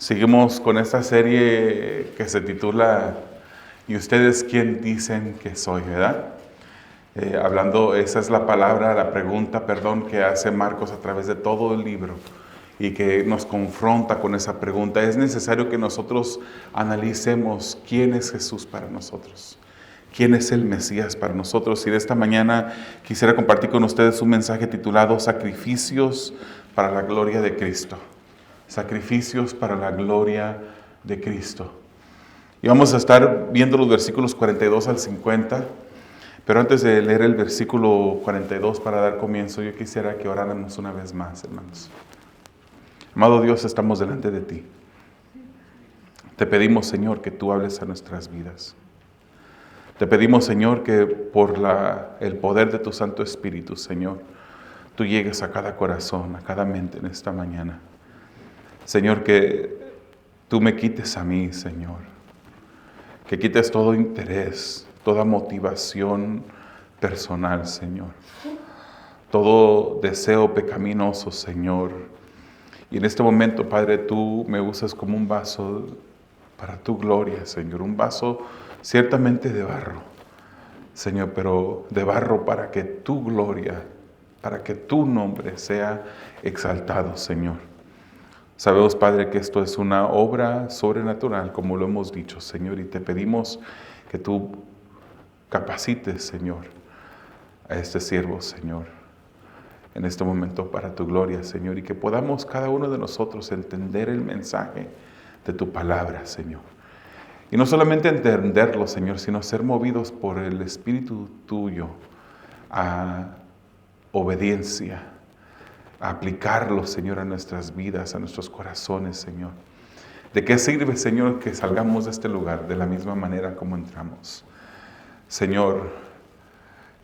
Seguimos con esta serie que se titula ¿Y ustedes quién dicen que soy? ¿Verdad? Hablando, esa es la palabra, la pregunta, que hace Marcos a través de todo el libro y que nos confronta con esa pregunta. Es necesario que nosotros analicemos quién es Jesús para nosotros, quién es el Mesías para nosotros. Y de esta mañana quisiera compartir con ustedes un mensaje titulado Sacrificios para la gloria de Cristo. Sacrificios para la gloria de Cristo. Y vamos a estar viendo los versículos 42 al 50. Pero antes de leer el versículo 42 para dar comienzo, yo quisiera que oráramos una vez más, hermanos. Amado Dios, estamos delante de ti. Te pedimos, Señor, que tú hables a nuestras vidas. Te pedimos, Señor, que por el poder de tu Santo Espíritu, Señor, tú llegues a cada corazón, a cada mente en esta mañana. Señor, que tú me quites a mí, Señor. Que quites todo interés, toda motivación personal, Señor. Todo deseo pecaminoso, Señor. Y en este momento, Padre, tú me usas como un vaso para tu gloria, Señor. Un vaso ciertamente de barro, Señor, pero de barro para que tu gloria, para que tu nombre sea exaltado, Señor. Sabemos, Padre, que esto es una obra sobrenatural, como lo hemos dicho, Señor, y te pedimos que tú capacites, Señor, a este siervo, Señor, en este momento para tu gloria, Señor, y que podamos cada uno de nosotros entender el mensaje de tu palabra, Señor. Y no solamente entenderlo, Señor, sino ser movidos por el Espíritu tuyo a obediencia, a aplicarlo, Señor, a nuestras vidas, a nuestros corazones, Señor. ¿De qué sirve, Señor, que salgamos de este lugar de la misma manera como entramos? Señor,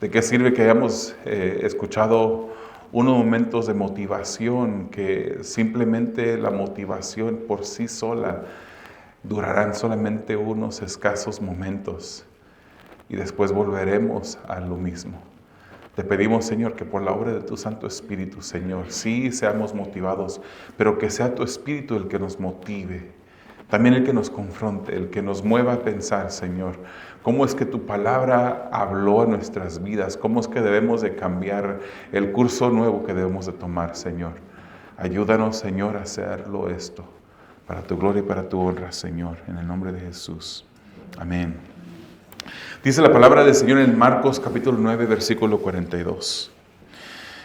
¿de qué sirve que hayamos escuchado unos momentos de motivación, que simplemente la motivación por sí sola durarán solamente unos escasos momentos y después volveremos a lo mismo? Te pedimos, Señor, que por la obra de tu Santo Espíritu, Señor, sí seamos motivados, pero que sea tu Espíritu el que nos motive, también el que nos confronte, el que nos mueva a pensar, Señor, cómo es que tu palabra habló a nuestras vidas, cómo es que debemos de cambiar el curso nuevo que debemos de tomar, Señor. Ayúdanos, Señor, a hacerlo esto, para tu gloria y para tu honra, Señor, en el nombre de Jesús. Amén. Dice la palabra del Señor en Marcos capítulo 9, versículo 42.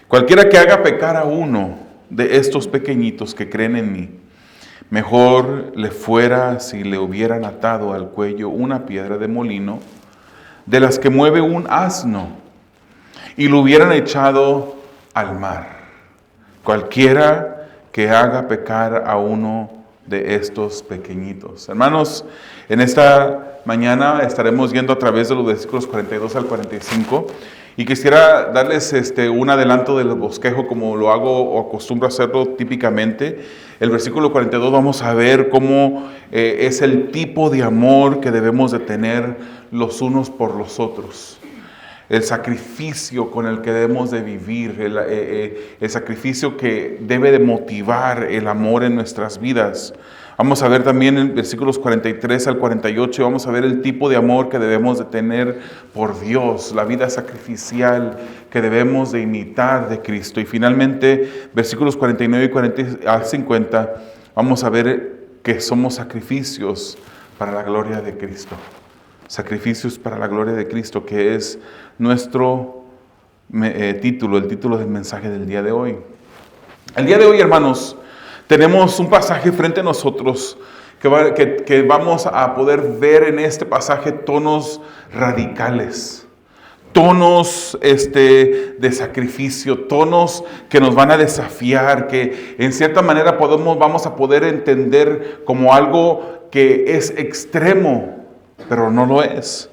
Cualquiera que haga pecar a uno de estos pequeñitos que creen en mí, mejor le fuera si le hubieran atado al cuello una piedra de molino, de las que mueve un asno, y lo hubieran echado al mar. Cualquiera que haga pecar a uno de estos pequeñitos. Hermanos, en esta mañana estaremos yendo a través de los versículos 42 al 45 y quisiera darles un adelanto del bosquejo como lo hago o acostumbro a hacerlo típicamente. El versículo 42 vamos a ver cómo es el tipo de amor que debemos de tener los unos por los otros. El sacrificio con el que debemos de vivir, el sacrificio que debe de motivar el amor en nuestras vidas. Vamos a ver también en versículos 43 al 48, vamos a ver el tipo de amor que debemos de tener por Dios, la vida sacrificial que debemos de imitar de Cristo. Y finalmente, versículos 49 y 40 al 50, vamos a ver que somos sacrificios para la gloria de Cristo. Sacrificios para la gloria de Cristo, que es nuestro título, el título del mensaje del día de hoy. El día de hoy, hermanos, tenemos un pasaje frente a nosotros que vamos a poder ver en este pasaje tonos radicales, tonos de sacrificio, tonos que nos van a desafiar, que en cierta manera vamos a poder entender como algo que es extremo, pero no lo es.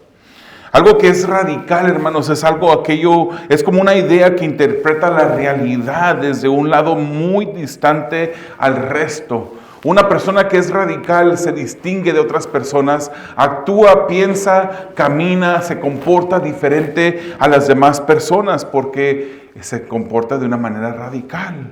Algo que es radical, hermanos, es como una idea que interpreta la realidad desde un lado muy distante al resto. Una persona que es radical se distingue de otras personas, actúa, piensa, camina, se comporta diferente a las demás personas porque se comporta de una manera radical.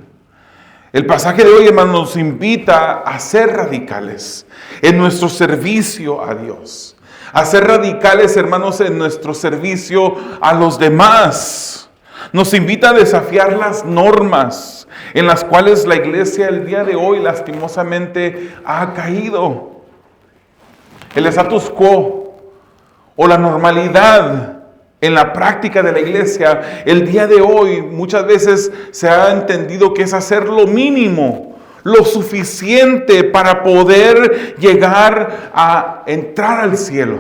El pasaje de hoy, hermanos, nos invita a ser radicales en nuestro servicio a Dios. A ser radicales, hermanos, en nuestro servicio a los demás. Nos invita a desafiar las normas en las cuales la iglesia el día de hoy lastimosamente ha caído. El status quo o la normalidad en la práctica de la iglesia el día de hoy muchas veces se ha entendido que es hacer lo mínimo, lo suficiente para poder llegar a entrar al cielo,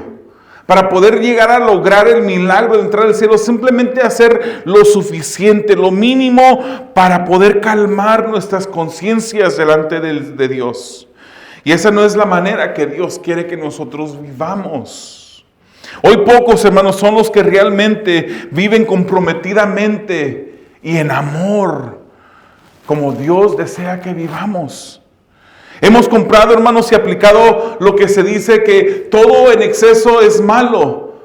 para poder llegar a lograr el milagro de entrar al cielo, simplemente hacer lo suficiente, lo mínimo para poder calmar nuestras conciencias delante de Dios. Y esa no es la manera que Dios quiere que nosotros vivamos. Hoy pocos, hermanos, son los que realmente viven comprometidamente y en amor, como Dios desea que vivamos. Hemos comprado, hermanos, y aplicado lo que se dice que todo en exceso es malo.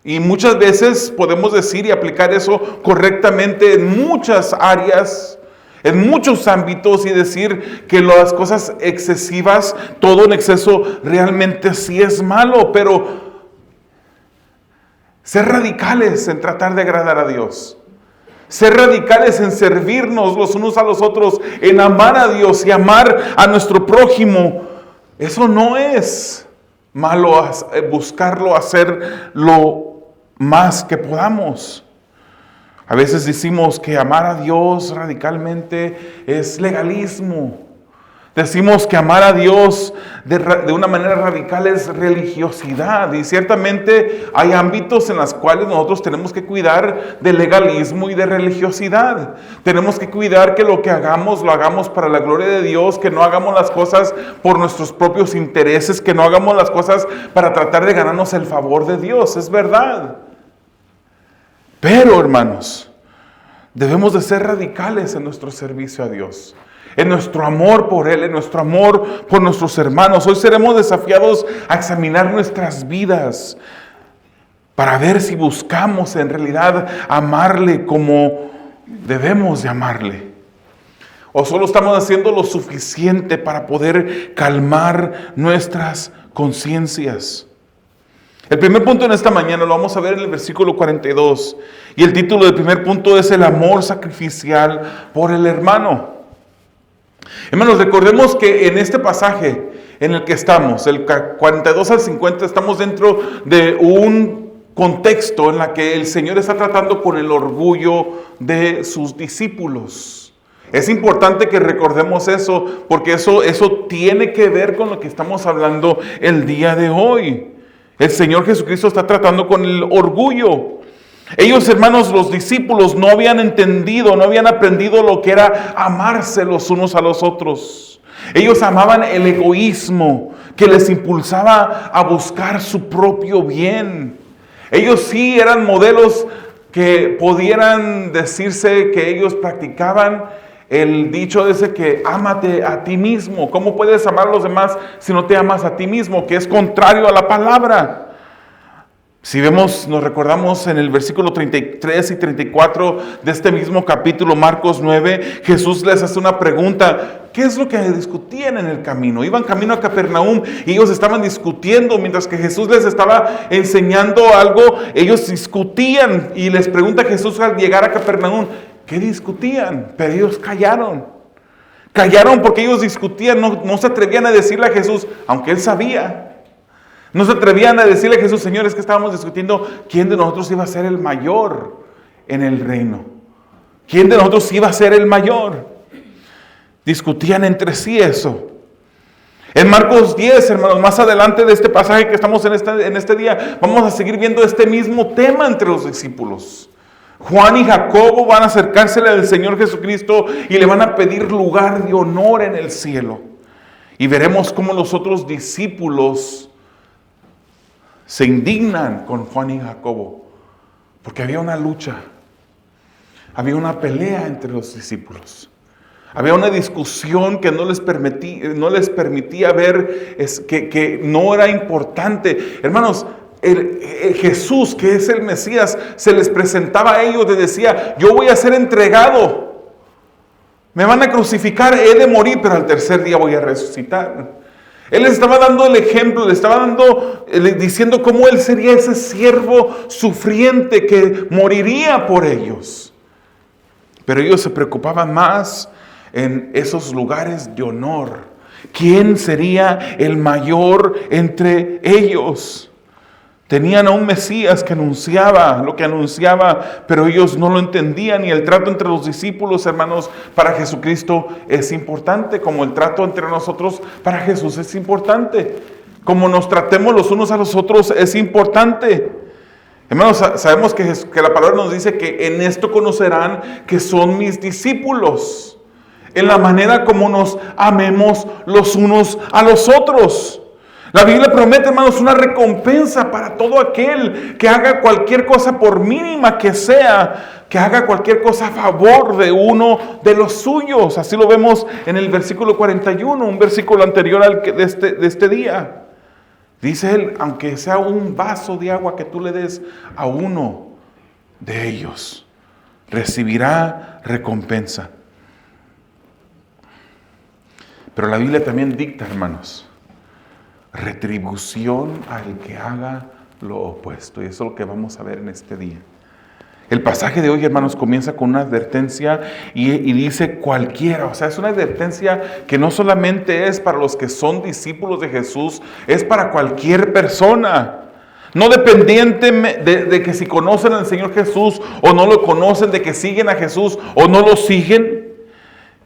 Y muchas veces podemos decir y aplicar eso correctamente en muchas áreas, en muchos ámbitos, y decir que las cosas excesivas, todo en exceso realmente sí es malo, pero ser radicales en tratar de agradar a Dios. Ser radicales en servirnos los unos a los otros, en amar a Dios y amar a nuestro prójimo. Eso no es malo, buscarlo hacer lo más que podamos. A veces decimos que amar a Dios radicalmente es legalismo. Decimos que amar a Dios de una manera radical es religiosidad. Y ciertamente hay ámbitos en los cuales nosotros tenemos que cuidar de legalismo y de religiosidad. Tenemos que cuidar que lo que hagamos, lo hagamos para la gloria de Dios, que no hagamos las cosas por nuestros propios intereses, que no hagamos las cosas para tratar de ganarnos el favor de Dios. Es verdad. Pero, hermanos, debemos de ser radicales en nuestro servicio a Dios, en nuestro amor por Él, en nuestro amor por nuestros hermanos. Hoy seremos desafiados a examinar nuestras vidas para ver si buscamos en realidad amarle como debemos de amarle, o solo estamos haciendo lo suficiente para poder calmar nuestras conciencias. El primer punto en esta mañana lo vamos a ver en el versículo 42. Y el título del primer punto es el amor sacrificial por el hermano. Hermanos, recordemos que en este pasaje en el que estamos, el 42 al 50, estamos dentro de un contexto en la que el Señor está tratando con el orgullo de sus discípulos. Es importante que recordemos eso, porque eso tiene que ver con lo que estamos hablando el día de hoy. El Señor Jesucristo está tratando con el orgullo. Ellos, hermanos, los discípulos, no habían entendido, no habían aprendido lo que era amarse los unos a los otros. Ellos amaban el egoísmo que les impulsaba a buscar su propio bien. Ellos sí eran modelos que pudieran decirse que ellos practicaban el dicho ese que ámate a ti mismo. ¿Cómo puedes amar a los demás si no te amas a ti mismo? Que es contrario a la palabra. Si vemos, nos recordamos en el versículo 33 y 34 de este mismo capítulo, Marcos 9, Jesús les hace una pregunta. ¿Qué es lo que discutían en el camino? Iban camino a Capernaum y ellos estaban discutiendo. Mientras que Jesús les estaba enseñando algo, ellos discutían. Y les pregunta Jesús al llegar a Capernaum, ¿qué discutían? Pero ellos callaron. Callaron porque ellos discutían, no se atrevían a decirle a Jesús, aunque él sabía. No se atrevían a decirle a Jesús, Señor, es que estábamos discutiendo quién de nosotros iba a ser el mayor en el reino. ¿Quién de nosotros iba a ser el mayor? Discutían entre sí eso. En Marcos 10, hermanos, más adelante de este pasaje que estamos en este día, vamos a seguir viendo este mismo tema entre los discípulos. Juan y Jacobo van a acercársele al Señor Jesucristo y le van a pedir lugar de honor en el cielo. Y veremos cómo los otros discípulos se indignan con Juan y Jacobo, porque había una lucha, había una pelea entre los discípulos, había una discusión que no les permitía ver, que no era importante. Hermanos, Jesús, que es el Mesías, se les presentaba a ellos, les decía, yo voy a ser entregado, Me van a crucificar, he de morir, pero al tercer día voy a resucitar. Él les estaba dando el ejemplo, le estaba diciendo cómo él sería ese siervo sufriente que moriría por ellos. Pero ellos se preocupaban más en esos lugares de honor. ¿Quién sería el mayor entre ellos? Tenían a un Mesías que anunciaba lo que anunciaba, pero ellos no lo entendían. Y el trato entre los discípulos, hermanos, para Jesucristo es importante, como el trato entre nosotros para Jesús es importante. Como nos tratemos los unos a los otros es importante. Hermanos, sabemos que la palabra nos dice que en esto conocerán que son mis discípulos, en la manera como nos amemos los unos a los otros. La Biblia promete, hermanos, una recompensa para todo aquel que haga cualquier cosa, por mínima que sea, que haga cualquier cosa a favor de uno de los suyos. Así lo vemos en el versículo 41, un versículo anterior al de este día. Dice él, aunque sea un vaso de agua que tú le des a uno de ellos, recibirá recompensa. Pero la Biblia también dicta, hermanos, retribución al que haga lo opuesto. Y eso es lo que vamos a ver en este día. El pasaje de hoy, hermanos, comienza con una advertencia y dice cualquiera. O sea, es una advertencia que no solamente es para los que son discípulos de Jesús, es para cualquier persona. No dependiente de que si conocen al Señor Jesús o no lo conocen, de que siguen a Jesús o no lo siguen.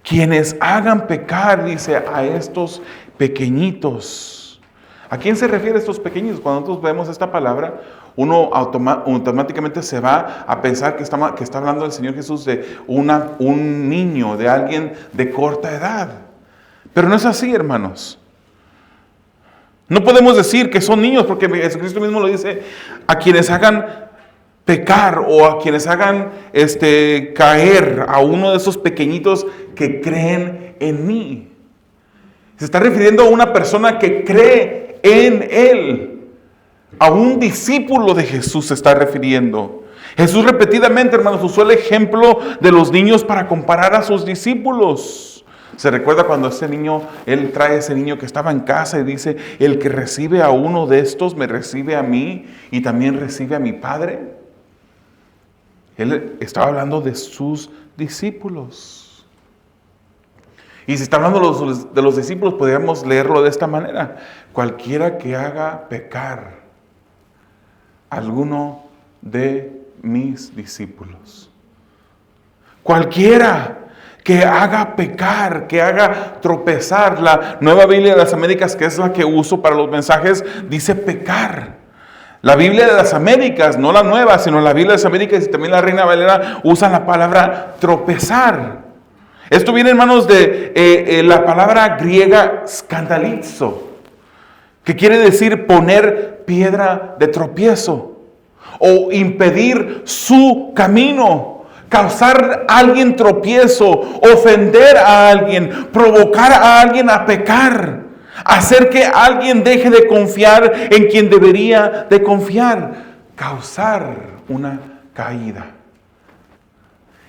Quienes hagan pecar, dice, a estos pequeñitos. ¿A quién se refiere estos pequeños? Cuando nosotros vemos esta palabra, uno automáticamente se va a pensar que está hablando el Señor Jesús de un niño, de alguien de corta edad. Pero no es así, hermanos. No podemos decir que son niños, porque Jesucristo mismo lo dice, a quienes hagan pecar o a quienes hagan caer a uno de esos pequeñitos que creen en mí. Se está refiriendo a una persona que cree en Él. A un discípulo de Jesús se está refiriendo. Jesús repetidamente, hermanos, usó el ejemplo de los niños para comparar a sus discípulos. ¿Se recuerda cuando Él trae a ese niño que estaba en casa y dice, el que recibe a uno de estos me recibe a mí y también recibe a mi Padre? Él estaba hablando de sus discípulos. Y si está hablando de los discípulos, podríamos leerlo de esta manera. Cualquiera que haga pecar a alguno de mis discípulos. Cualquiera que haga pecar, que haga tropezar. La Nueva Biblia de las Américas, que es la que uso para los mensajes, dice pecar. La Biblia de las Américas, no la nueva, sino la Biblia de las Américas y también la Reina Valera usan la palabra tropezar. Esto viene, hermanos, de la palabra griega skandalizo, que quiere decir poner piedra de tropiezo o impedir su camino, causar a alguien tropiezo, ofender a alguien, provocar a alguien a pecar, hacer que alguien deje de confiar en quien debería de confiar, causar una caída.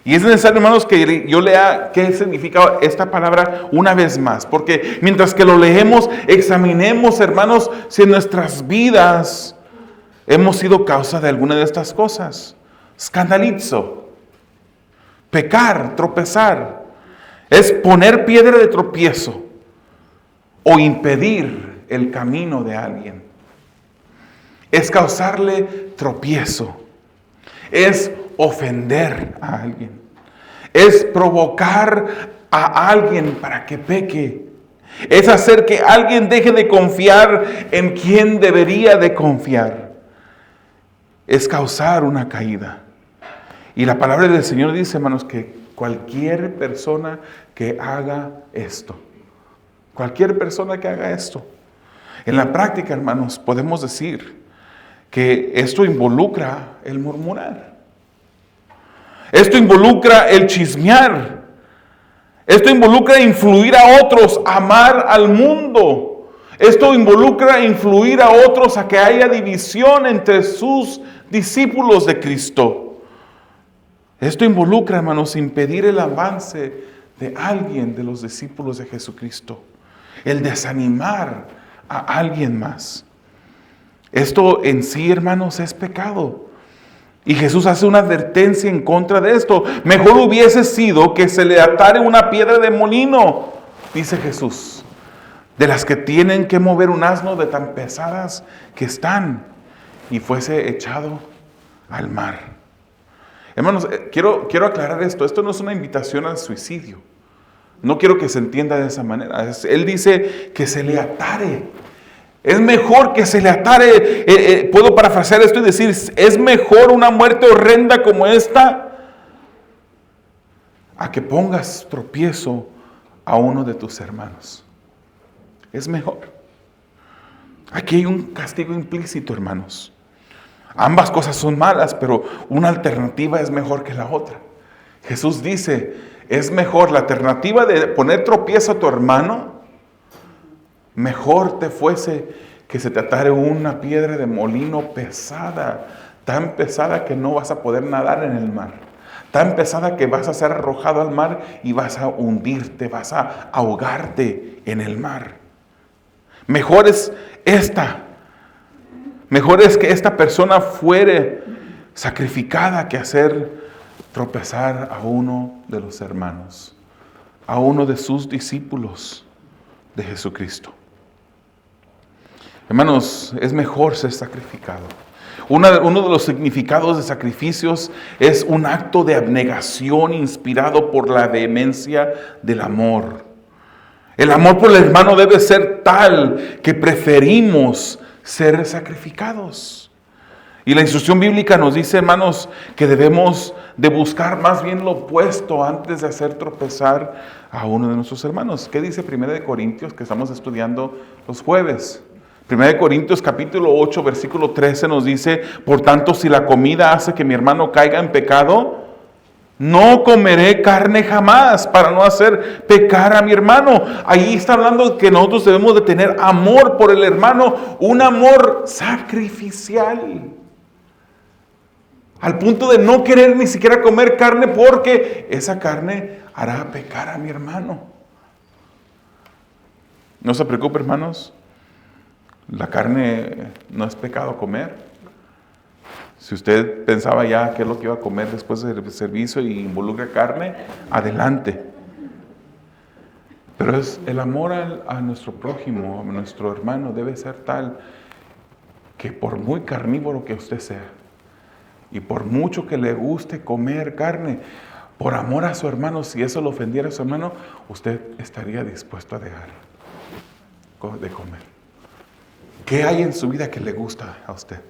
Y es necesario, hermanos, que yo lea qué significa esta palabra una vez más. Porque mientras que lo leemos, examinemos, hermanos, si en nuestras vidas hemos sido causa de alguna de estas cosas. Skandalizo, pecar, tropezar, es poner piedra de tropiezo o impedir el camino de alguien. Es causarle tropiezo. Es ofender a alguien. Es provocar a alguien para que peque. Es hacer que alguien deje de confiar en quien debería de confiar. Es causar una caída. Y la palabra del Señor dice, hermanos, que cualquier persona que haga esto, cualquier persona que haga esto, en la práctica, hermanos, podemos decir que esto involucra el murmurar. Esto involucra el chismear. Esto involucra influir a otros, amar al mundo. Esto involucra influir a otros a que haya división entre sus discípulos de Cristo. Esto involucra, hermanos, impedir el avance de alguien de los discípulos de Jesucristo. El desanimar a alguien más. Esto en sí, hermanos, es pecado. Y Jesús hace una advertencia en contra de esto. Mejor hubiese sido que se le atare una piedra de molino, dice Jesús, de las que tienen que mover un asno, de tan pesadas que están, y fuese echado al mar. Hermanos, quiero aclarar esto. Esto no es una invitación al suicidio. No quiero que se entienda de esa manera. Él dice que se le atare. Es mejor que se le atare. Puedo parafrasear esto y decir, es mejor una muerte horrenda como esta a que pongas tropiezo a uno de tus hermanos. Es mejor. Aquí hay un castigo implícito, hermanos. Ambas cosas son malas, pero una alternativa es mejor que la otra. Jesús dice, es mejor la alternativa de poner tropiezo a tu hermano. Mejor te fuese que se te atare una piedra de molino pesada, tan pesada que no vas a poder nadar en el mar, tan pesada que vas a ser arrojado al mar y vas a hundirte, vas a ahogarte en el mar. Mejor es que esta persona fuere sacrificada que hacer tropezar a uno de los hermanos, a uno de sus discípulos de Jesucristo. Hermanos, es mejor ser sacrificado. Uno de los significados de sacrificios es un acto de abnegación inspirado por la vehemencia del amor. El amor por el hermano debe ser tal que preferimos ser sacrificados. Y la instrucción bíblica nos dice, hermanos, que debemos de buscar más bien lo opuesto antes de hacer tropezar a uno de nuestros hermanos. ¿Qué dice 1 Corintios que estamos estudiando los jueves? 1 Corintios capítulo 8, versículo 13 nos dice, por tanto, si la comida hace que mi hermano caiga en pecado, no comeré carne jamás para no hacer pecar a mi hermano. Ahí está hablando de que nosotros debemos de tener amor por el hermano, un amor sacrificial. Al punto de no querer ni siquiera comer carne porque esa carne hará pecar a mi hermano. No se preocupe, hermanos. La carne no es pecado comer. Si usted pensaba ya qué es lo que iba a comer después del servicio y involucra carne, adelante. Pero es el amor a nuestro prójimo, a nuestro hermano, debe ser tal que por muy carnívoro que usted sea, y por mucho que le guste comer carne, por amor a su hermano, si eso le ofendiera a su hermano, usted estaría dispuesto a dejar de comer. ¿Qué hay en su vida que le gusta a usted?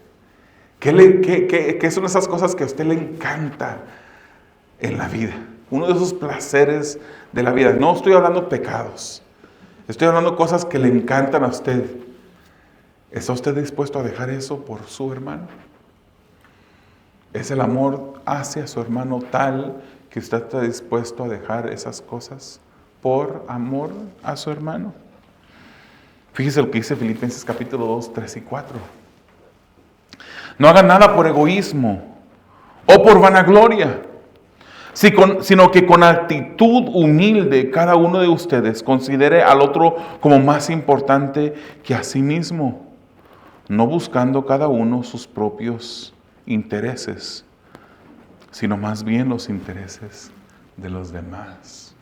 ¿Qué son esas cosas que a usted le encanta en la vida? Uno de esos placeres de la vida. No estoy hablando pecados. Estoy hablando cosas que le encantan a usted. ¿Está usted dispuesto a dejar eso por su hermano? ¿Es el amor hacia su hermano tal que usted está dispuesto a dejar esas cosas por amor a su hermano? Fíjese lo que dice Filipenses capítulo 2, 3 y 4. No hagan nada por egoísmo o por vanagloria, sino que con actitud humilde cada uno de ustedes considere al otro como más importante que a sí mismo, no buscando cada uno sus propios intereses, sino más bien los intereses de los demás.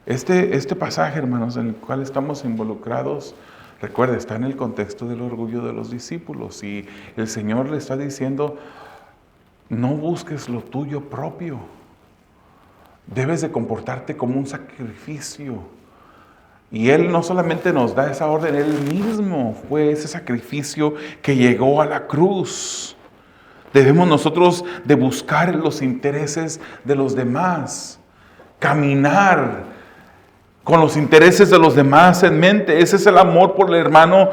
Este pasaje, hermanos, en el cual estamos involucrados, recuerde, está en el contexto del orgullo de los discípulos y el Señor le está diciendo, no busques lo tuyo propio, debes de comportarte como un sacrificio. Y Él no solamente nos da esa orden, Él mismo fue ese sacrificio que llegó a la cruz. Debemos nosotros de buscar los intereses de los demás, caminar con los intereses de los demás en mente. Ese es el amor por el hermano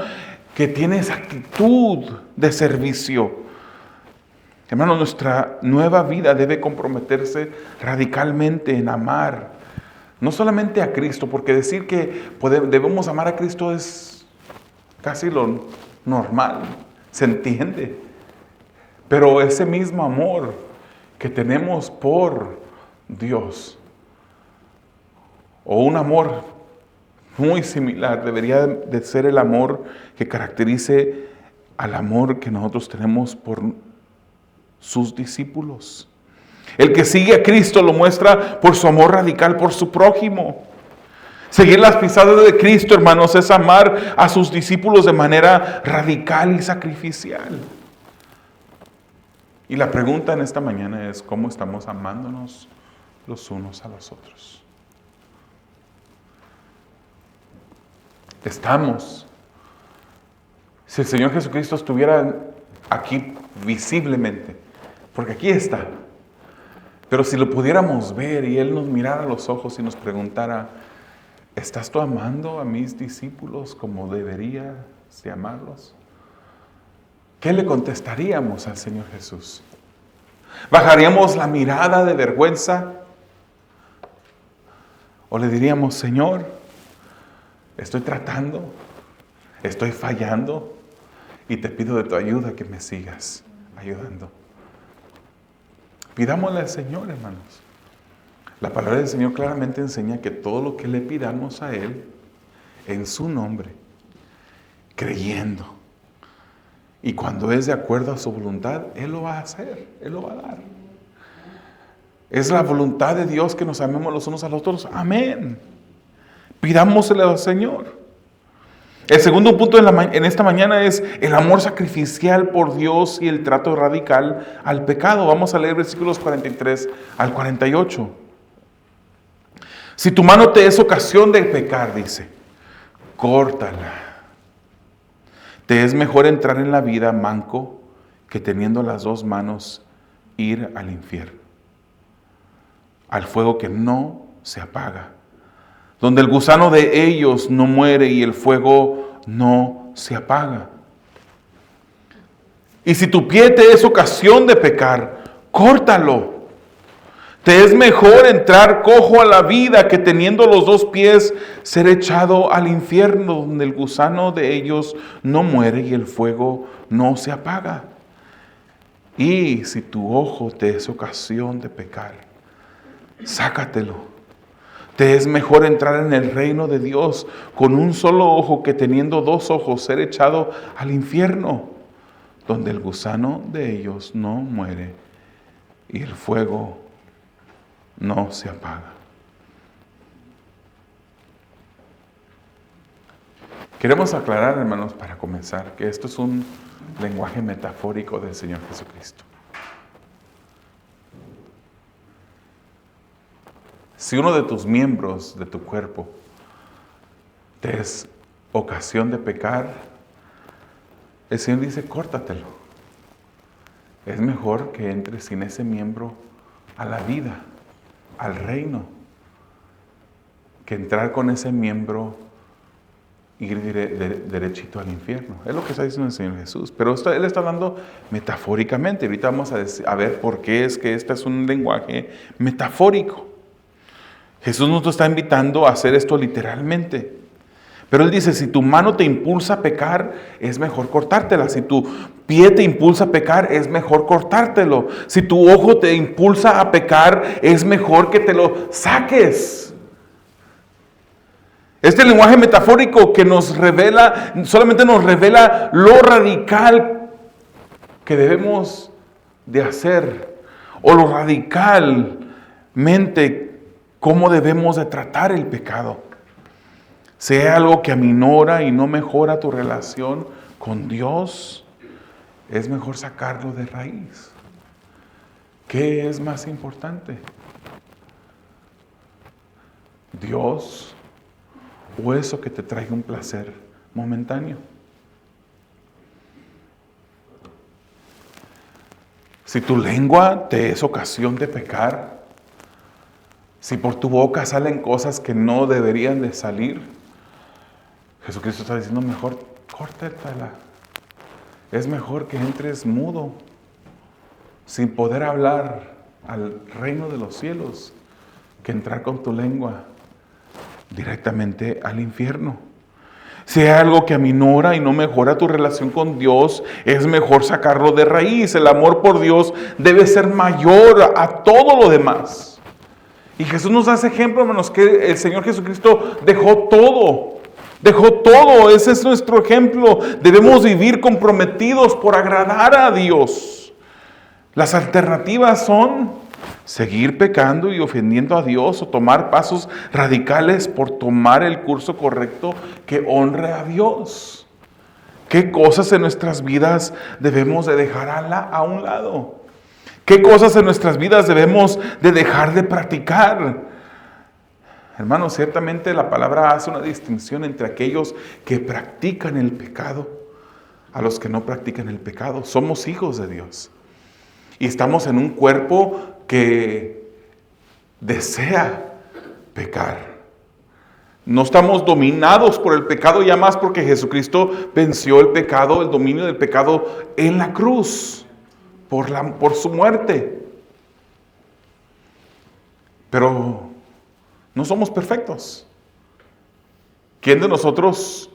que tiene esa actitud de servicio. Hermano, nuestra nueva vida debe comprometerse radicalmente en amar, no solamente a Cristo, porque decir que debemos amar a Cristo es casi lo normal, se entiende. Pero ese mismo amor que tenemos por Dios, o un amor muy similar debería de ser el amor que caracterice al amor que nosotros tenemos por sus discípulos. El que sigue a Cristo lo muestra por su amor radical por su prójimo. Seguir las pisadas de Cristo, hermanos, es amar a sus discípulos de manera radical y sacrificial. Y la pregunta en esta mañana es: ¿cómo estamos amándonos los unos a los otros? Estamos. Si el Señor Jesucristo estuviera aquí visiblemente, porque aquí está, pero si lo pudiéramos ver y Él nos mirara a los ojos y nos preguntara: ¿estás tú amando a mis discípulos como deberías de amarlos? ¿Qué le contestaríamos al Señor Jesús? ¿Bajaríamos la mirada de vergüenza? ¿O le diríamos: Señor, estoy tratando, estoy fallando y te pido de tu ayuda que me sigas ayudando? Pidámosle al Señor, hermanos. La palabra del Señor claramente enseña que todo lo que le pidamos a Él, en su nombre, creyendo, y cuando es de acuerdo a su voluntad, Él lo va a hacer, Él lo va a dar. Es la voluntad de Dios que nos amemos los unos a los otros. Amén. Pidámosle al Señor. El segundo punto en esta mañana es el amor sacrificial por Dios y el trato radical al pecado. Vamos a leer versículos 43 al 48. Si tu mano te es ocasión de pecar, dice, córtala. Te es mejor entrar en la vida manco que teniendo las dos manos ir al infierno, al fuego que no se apaga, donde el gusano de ellos no muere y el fuego no se apaga. Y si tu pie te es ocasión de pecar, córtalo. Te es mejor entrar cojo a la vida que teniendo los dos pies ser echado al infierno, donde el gusano de ellos no muere y el fuego no se apaga. Y si tu ojo te es ocasión de pecar, sácatelo. Te es mejor entrar en el reino de Dios con un solo ojo que teniendo dos ojos ser echado al infierno, donde el gusano de ellos no muere y el fuego no se apaga. Queremos aclarar, hermanos, para comenzar, que esto es un lenguaje metafórico del Señor Jesucristo. Si uno de tus miembros de tu cuerpo te es ocasión de pecar, el Señor dice: córtatelo. Es mejor que entres sin ese miembro a la vida, al reino, que entrar con ese miembro y ir derechito al infierno. Es lo que está diciendo el Señor Jesús. Pero Él está hablando metafóricamente. Ahorita vamos a ver por qué es que este es un lenguaje metafórico. Jesús nos está invitando a hacer esto literalmente. Pero Él dice: si tu mano te impulsa a pecar, es mejor cortártela. Si tu pie te impulsa a pecar, es mejor cortártelo. Si tu ojo te impulsa a pecar, es mejor que te lo saques. Este lenguaje metafórico que nos revela, solamente nos revela lo radical que debemos de hacer, o lo radicalmente cómo debemos de tratar el pecado. Sea algo que aminora y no mejora tu relación con Dios, es mejor sacarlo de raíz. ¿Qué es más importante? ¿Dios o eso que te trae un placer momentáneo? Si tu lengua te es ocasión de pecar, si por tu boca salen cosas que no deberían de salir, Jesucristo está diciendo: mejor córtatela. Es mejor que entres mudo, sin poder hablar al reino de los cielos, que entrar con tu lengua directamente al infierno. Si hay algo que aminora y no mejora tu relación con Dios, es mejor sacarlo de raíz. El amor por Dios debe ser mayor a todo lo demás. Y Jesús nos da ese ejemplo, hermanos, que el Señor Jesucristo dejó todo. Dejó todo. Ese es nuestro ejemplo. Debemos vivir comprometidos por agradar a Dios. Las alternativas son seguir pecando y ofendiendo a Dios o tomar pasos radicales por tomar el curso correcto que honre a Dios. ¿Qué cosas en nuestras vidas debemos de dejar a un lado? ¿Qué cosas en nuestras vidas debemos de dejar de practicar? Hermanos, ciertamente la palabra hace una distinción entre aquellos que practican el pecado a los que no practican el pecado. Somos hijos de Dios. Y estamos en un cuerpo que desea pecar. No estamos dominados por el pecado ya más porque Jesucristo venció el pecado, el dominio del pecado en la cruz, por su muerte. Pero no somos perfectos. ¿Quién de nosotros,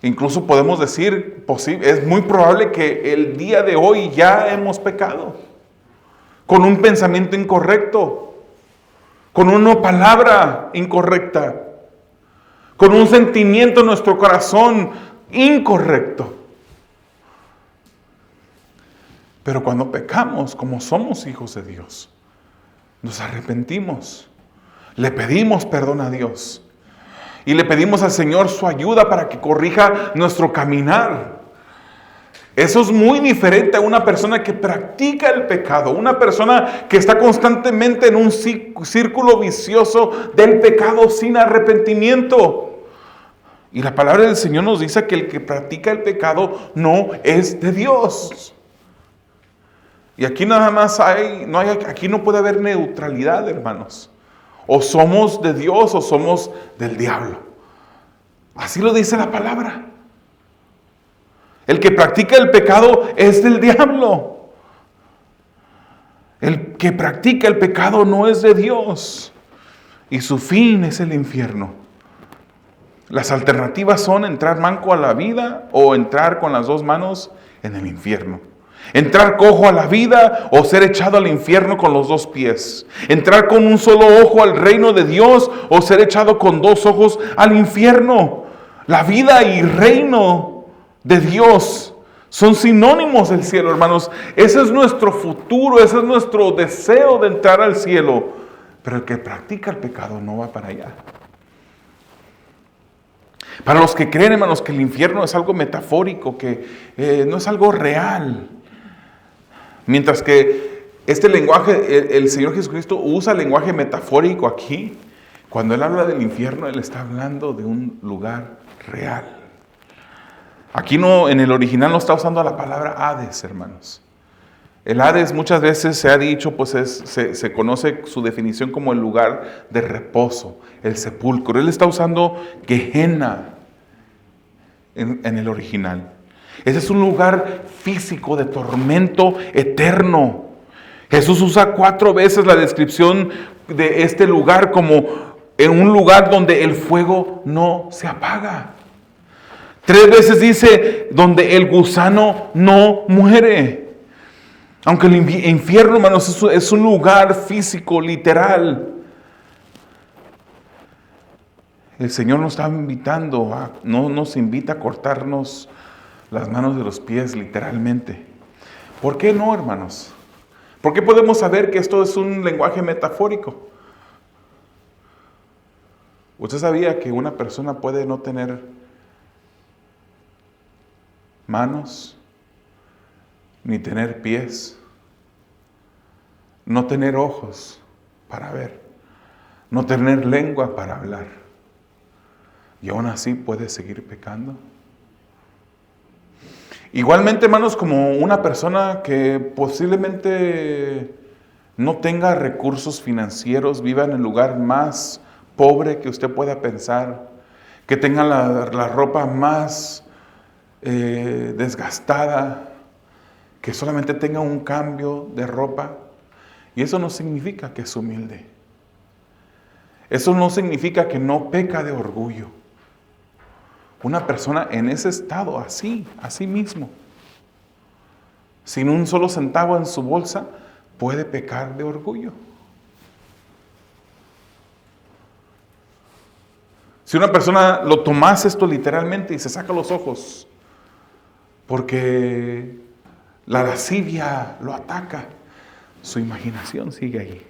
incluso podemos decir, es muy probable que el día de hoy ya hemos pecado? Con un pensamiento incorrecto, con una palabra incorrecta, con un sentimiento en nuestro corazón incorrecto. Pero cuando pecamos, como somos hijos de Dios, nos arrepentimos, le pedimos perdón a Dios y le pedimos al Señor su ayuda para que corrija nuestro caminar. Eso es muy diferente a una persona que practica el pecado, una persona que está constantemente en un círculo vicioso del pecado sin arrepentimiento. Y la palabra del Señor nos dice que el que practica el pecado no es de Dios. Y aquí nada más aquí no puede haber neutralidad, hermanos. O somos de Dios o somos del diablo. Así lo dice la palabra. El que practica el pecado es del diablo. El que practica el pecado no es de Dios. Y su fin es el infierno. Las alternativas son entrar manco a la vida o entrar con las dos manos en el infierno. Entrar cojo a la vida o ser echado al infierno con los dos pies. Entrar con un solo ojo al reino de Dios o ser echado con dos ojos al infierno. La vida y reino de Dios son sinónimos del cielo, hermanos. Ese es nuestro futuro, ese es nuestro deseo de entrar al cielo. Pero el que practica el pecado no va para allá. Para los que creen, hermanos, que el infierno es algo metafórico, que no es algo real. Mientras que este lenguaje, el Señor Jesucristo usa lenguaje metafórico aquí. Cuando Él habla del infierno, Él está hablando de un lugar real. Aquí en el original no está usando la palabra Hades, hermanos. El Hades muchas veces se ha dicho, pues se conoce su definición como el lugar de reposo, el sepulcro. Él está usando Gehenna en el original. Ese es un lugar físico de tormento eterno. Jesús usa 4 veces la descripción de este lugar como en un lugar donde el fuego no se apaga. 3 veces dice donde el gusano no muere. Aunque el infierno, hermanos, es un lugar físico, literal. El Señor nos está invitando, no nos invita a cortarnos las manos de los pies, literalmente. ¿Por qué no, hermanos? ¿Por qué podemos saber que esto es un lenguaje metafórico? ¿Usted sabía que una persona puede no tener manos, ni tener pies, no tener ojos para ver, no tener lengua para hablar, y aún así puede seguir pecando? Igualmente, hermanos, como una persona que posiblemente no tenga recursos financieros, viva en el lugar más pobre que usted pueda pensar, que tenga la ropa más desgastada, que solamente tenga un cambio de ropa, y eso no significa que es humilde. Eso no significa que no peca de orgullo. Una persona en ese estado, así mismo, sin un solo centavo en su bolsa, puede pecar de orgullo. Si una persona lo tomase esto literalmente y se saca los ojos, porque la lascivia lo ataca, su imaginación sigue ahí.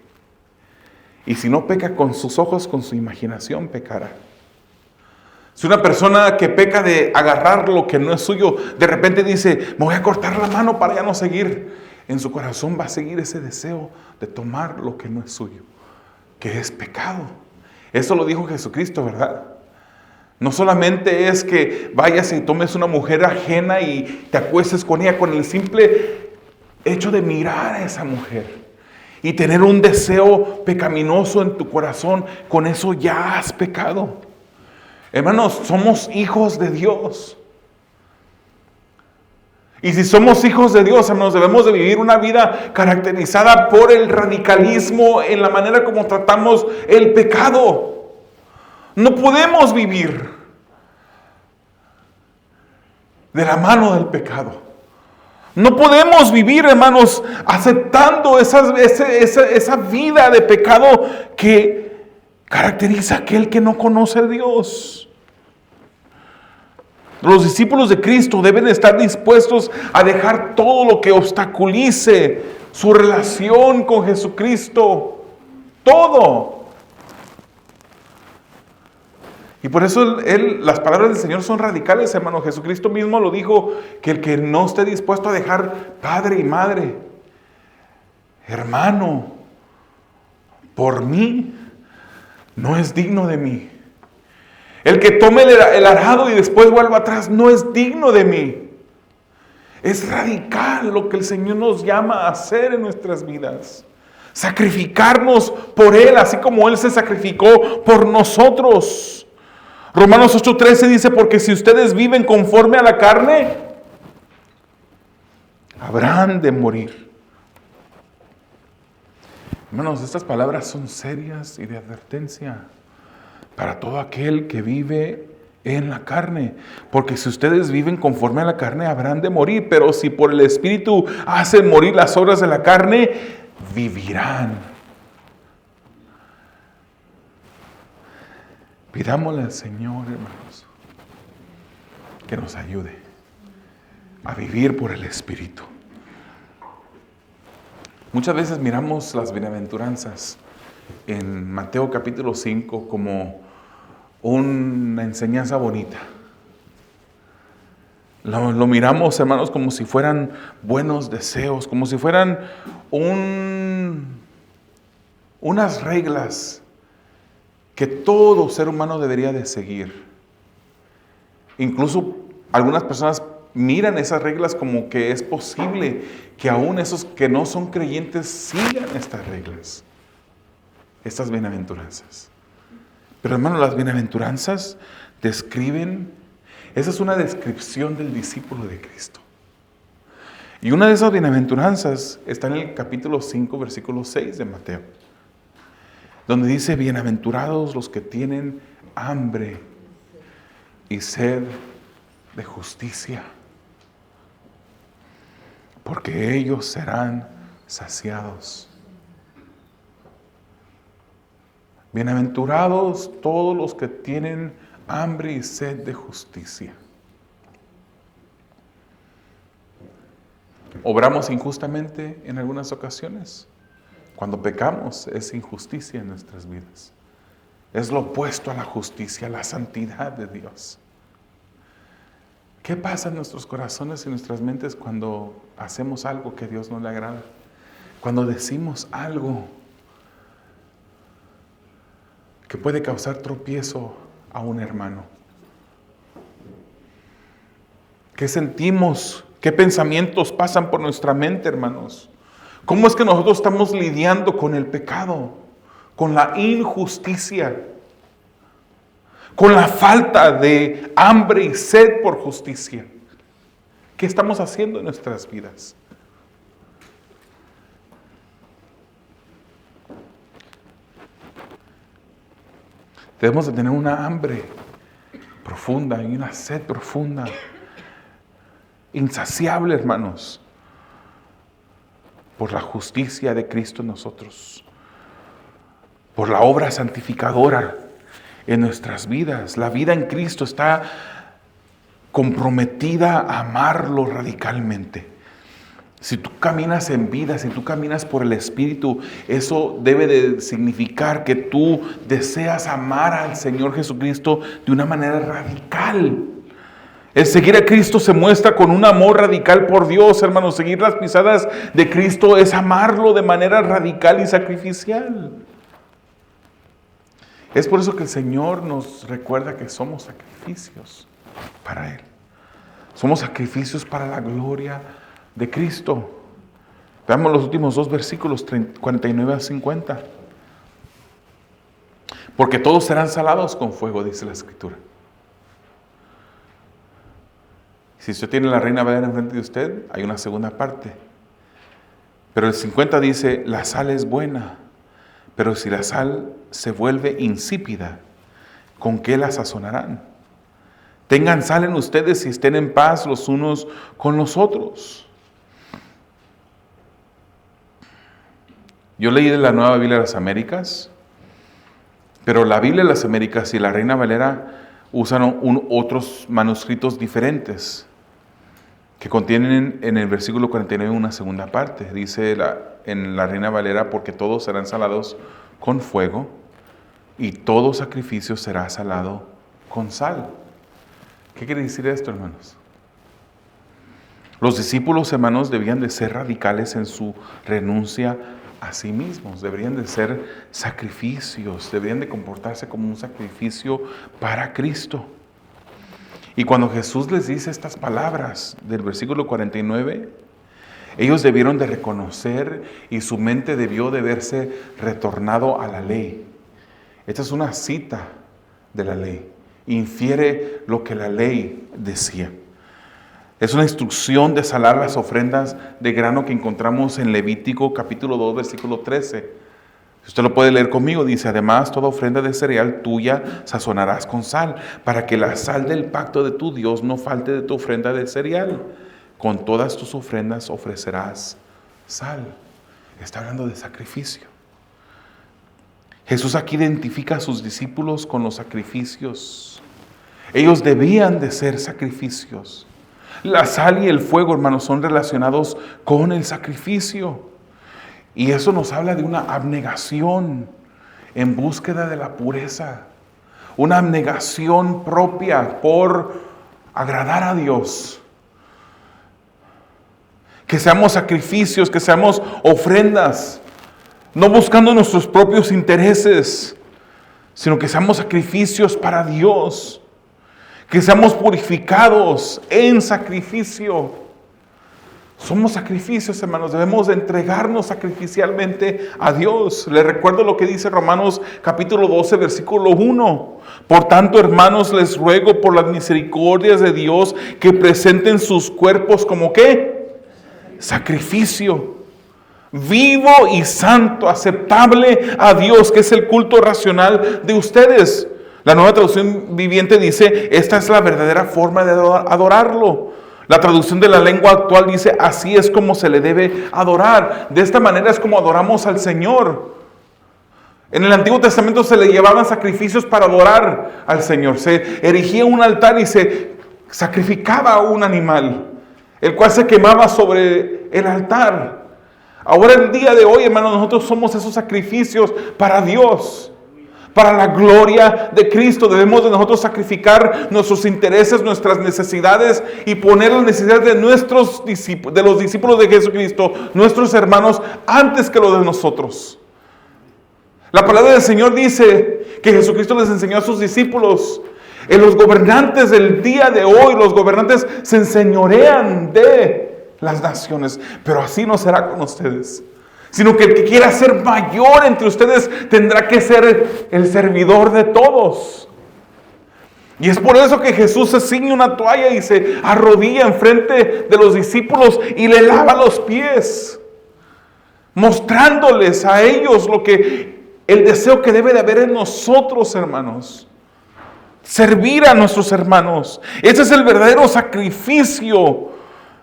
Y si no peca con sus ojos, con su imaginación pecará. Si una persona que peca de agarrar lo que no es suyo, de repente dice, me voy a cortar la mano para ya no seguir, en su corazón va a seguir ese deseo de tomar lo que no es suyo, que es pecado. Eso lo dijo Jesucristo, ¿verdad? No solamente es que vayas y tomes una mujer ajena y te acuestes con ella, con el simple hecho de mirar a esa mujer y tener un deseo pecaminoso en tu corazón, con eso ya has pecado. Hermanos, somos hijos de Dios. Y si somos hijos de Dios, hermanos, debemos de vivir una vida caracterizada por el radicalismo en la manera como tratamos el pecado. No podemos vivir de la mano del pecado. No podemos vivir, hermanos, aceptando esa vida de pecado que caracteriza a aquel que no conoce a Dios. Los discípulos de Cristo deben estar dispuestos a dejar todo lo que obstaculice su relación con Jesucristo. Todo. Y por eso las palabras del Señor son radicales, hermano. Jesucristo mismo lo dijo, que el que no esté dispuesto a dejar padre y madre, hermano, por mí, no es digno de mí. El que tome el arado y después vuelva atrás, no es digno de mí. Es radical lo que el Señor nos llama a hacer en nuestras vidas. Sacrificarnos por Él, así como Él se sacrificó por nosotros. Romanos 8:13 dice, porque si ustedes viven conforme a la carne, habrán de morir. Hermanos, estas palabras son serias y de advertencia para todo aquel que vive en la carne. Porque si ustedes viven conforme a la carne, habrán de morir. Pero si por el Espíritu hacen morir las obras de la carne, vivirán. Pidámosle al Señor, hermanos, que nos ayude a vivir por el Espíritu. Muchas veces miramos las bienaventuranzas en Mateo capítulo 5 como una enseñanza bonita. Lo miramos, hermanos, como si fueran buenos deseos, como si fueran unas reglas que todo ser humano debería de seguir. Incluso algunas personas miran esas reglas como que es posible que aún esos que no son creyentes sigan estas reglas, estas bienaventuranzas. Pero hermano, las bienaventuranzas describen, esa es una descripción del discípulo de Cristo. Y una de esas bienaventuranzas está en el capítulo 5, versículo 6 de Mateo, donde dice, bienaventurados los que tienen hambre y sed de justicia, porque ellos serán saciados. Bienaventurados todos los que tienen hambre y sed de justicia. ¿Obramos injustamente en algunas ocasiones? Cuando pecamos es injusticia en nuestras vidas. Es lo opuesto a la justicia, a la santidad de Dios. ¿Qué pasa en nuestros corazones y nuestras mentes cuando hacemos algo que a Dios no le agrada? Cuando decimos algo que puede causar tropiezo a un hermano. ¿Qué sentimos? ¿Qué pensamientos pasan por nuestra mente, hermanos? ¿Cómo es que nosotros estamos lidiando con el pecado, con la injusticia, con la falta de hambre y sed por justicia? ¿Qué estamos haciendo en nuestras vidas? Debemos de tener una hambre profunda y una sed profunda, insaciable, hermanos, por la justicia de Cristo en nosotros, por la obra santificadora en nuestras vidas. La vida en Cristo está comprometida a amarlo radicalmente. Si tú caminas en vida, si tú caminas por el Espíritu, eso debe de significar que tú deseas amar al Señor Jesucristo de una manera radical. El seguir a Cristo se muestra con un amor radical por Dios, hermanos. Seguir las pisadas de Cristo es amarlo de manera radical y sacrificial. Es por eso que el Señor nos recuerda que somos sacrificios para Él. Somos sacrificios para la gloria de Cristo. Veamos los últimos 2 versículos, 49 a 50. Porque todos serán salados con fuego, dice la Escritura. Si usted tiene la Reina Valera enfrente de usted, hay una segunda parte. Pero el 50 dice, la sal es buena, pero si la sal se vuelve insípida, ¿con qué la sazonarán? Tengan sal en ustedes y estén en paz los unos con los otros. Yo leí de la Nueva Biblia de las Américas, pero la Biblia de las Américas y la Reina Valera usan otros manuscritos diferentes que contienen en el versículo 49 una segunda parte. Dice en la Reina Valera, porque todos serán salados con fuego y todo sacrificio será salado con sal. ¿Qué quiere decir esto, hermanos? Los discípulos, hermanos, debían de ser radicales en su renuncia a sí mismos. Deberían de ser sacrificios, deberían de comportarse como un sacrificio para Cristo. Y cuando Jesús les dice estas palabras del versículo 49, ellos debieron de reconocer y su mente debió de verse retornado a la ley. Esta es una cita de la ley. Infiere lo que la ley decía. Es una instrucción de salar las ofrendas de grano que encontramos en Levítico capítulo 2, versículo 13. Usted lo puede leer conmigo, dice, además toda ofrenda de cereal tuya sazonarás con sal, para que la sal del pacto de tu Dios no falte de tu ofrenda de cereal. Con todas tus ofrendas ofrecerás sal. Está hablando de sacrificio. Jesús aquí identifica a sus discípulos con los sacrificios. Ellos debían de ser sacrificios. La sal y el fuego, hermanos, son relacionados con el sacrificio. Y eso nos habla de una abnegación en búsqueda de la pureza. Una abnegación propia por agradar a Dios. Que seamos sacrificios, que seamos ofrendas. No buscando nuestros propios intereses, sino que seamos sacrificios para Dios. Que seamos purificados en sacrificio. Somos sacrificios, hermanos. Debemos de entregarnos sacrificialmente a Dios. Les recuerdo lo que dice Romanos capítulo 12, versículo 1. Por tanto, hermanos, les ruego por las misericordias de Dios que presenten sus cuerpos como ¿qué? Sacrificio. Vivo y santo, aceptable a Dios, que es el culto racional de ustedes. La Nueva Traducción Viviente dice, esta es la verdadera forma de adorarlo. La traducción de la lengua actual dice, así es como se le debe adorar. De esta manera es como adoramos al Señor. En el Antiguo Testamento se le llevaban sacrificios para adorar al Señor. Se erigía un altar y se sacrificaba un animal, el cual se quemaba sobre el altar. Ahora el día de hoy, hermanos, nosotros somos esos sacrificios para Dios. Para la gloria de Cristo debemos de nosotros sacrificar nuestros intereses, nuestras necesidades y poner las necesidades de nuestros discípulos, de los discípulos de Jesucristo, nuestros hermanos, antes que lo de nosotros. La palabra del Señor dice que Jesucristo les enseñó a sus discípulos. Los gobernantes del día de hoy, los gobernantes se enseñorean de las naciones, pero así no será con ustedes. Sino que el que quiera ser mayor entre ustedes tendrá que ser el servidor de todos. Y es por eso que Jesús se ciñe una toalla y se arrodilla enfrente de los discípulos y le lava los pies, mostrándoles a ellos el deseo que debe de haber en nosotros, hermanos. Servir a nuestros hermanos. Ese es el verdadero sacrificio.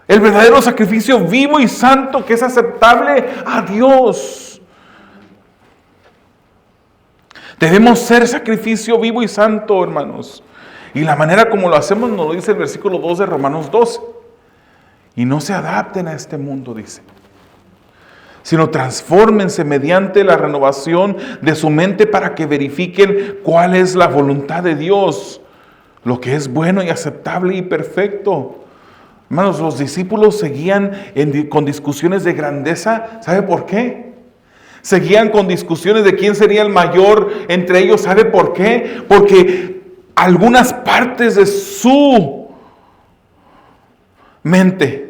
El verdadero sacrificio vivo y santo que es aceptable a Dios. Debemos ser sacrificio vivo y santo, hermanos. Y la manera como lo hacemos nos lo dice el versículo 2 de Romanos 12. Y no se adapten a este mundo, dice, sino transfórmense mediante la renovación de su mente para que verifiquen cuál es la voluntad de Dios, lo que es bueno y aceptable y perfecto. Hermanos, los discípulos seguían con discusiones de grandeza. ¿Sabe por qué? Seguían con discusiones de quién sería el mayor entre ellos. ¿Sabe por qué? Porque algunas partes de su mente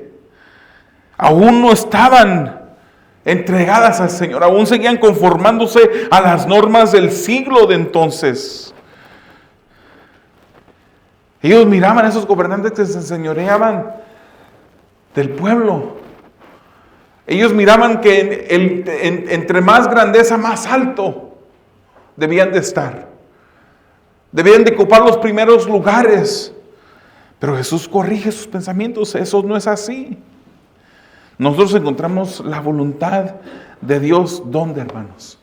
aún no estaban entregadas al Señor, aún seguían conformándose a las normas del siglo de entonces. Ellos miraban a esos gobernantes que se enseñoreaban del pueblo. Ellos miraban que entre más grandeza, más alto debían de estar. Debían de ocupar los primeros lugares. Pero Jesús corrige sus pensamientos. Eso no es así. Nosotros encontramos la voluntad de Dios. ¿Dónde, hermanos?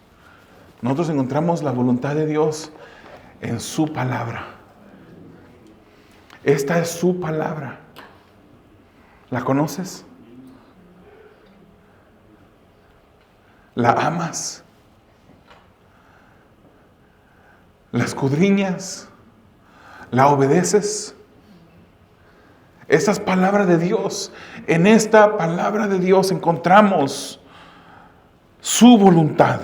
Nosotros encontramos la voluntad de Dios en su palabra. Esta es su palabra. ¿La conoces? ¿La amas? ¿La escudriñas? ¿La obedeces? Esta es palabra de Dios. En esta palabra de Dios encontramos su voluntad.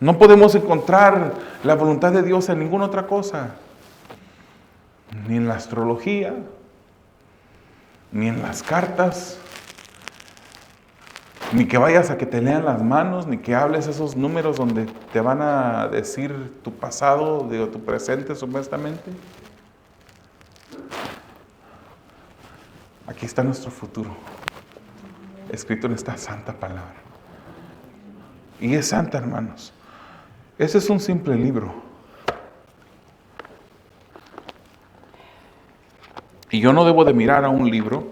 No podemos encontrar la voluntad de Dios en ninguna otra cosa. Ni en la astrología, ni en las cartas, ni que vayas a que te lean las manos, ni que hables esos números donde te van a decir tu pasado, digo, tu presente supuestamente. Aquí está nuestro futuro, escrito en esta santa palabra. Y es santa, hermanos. Ese es un simple libro. Y yo no debo de mirar a un libro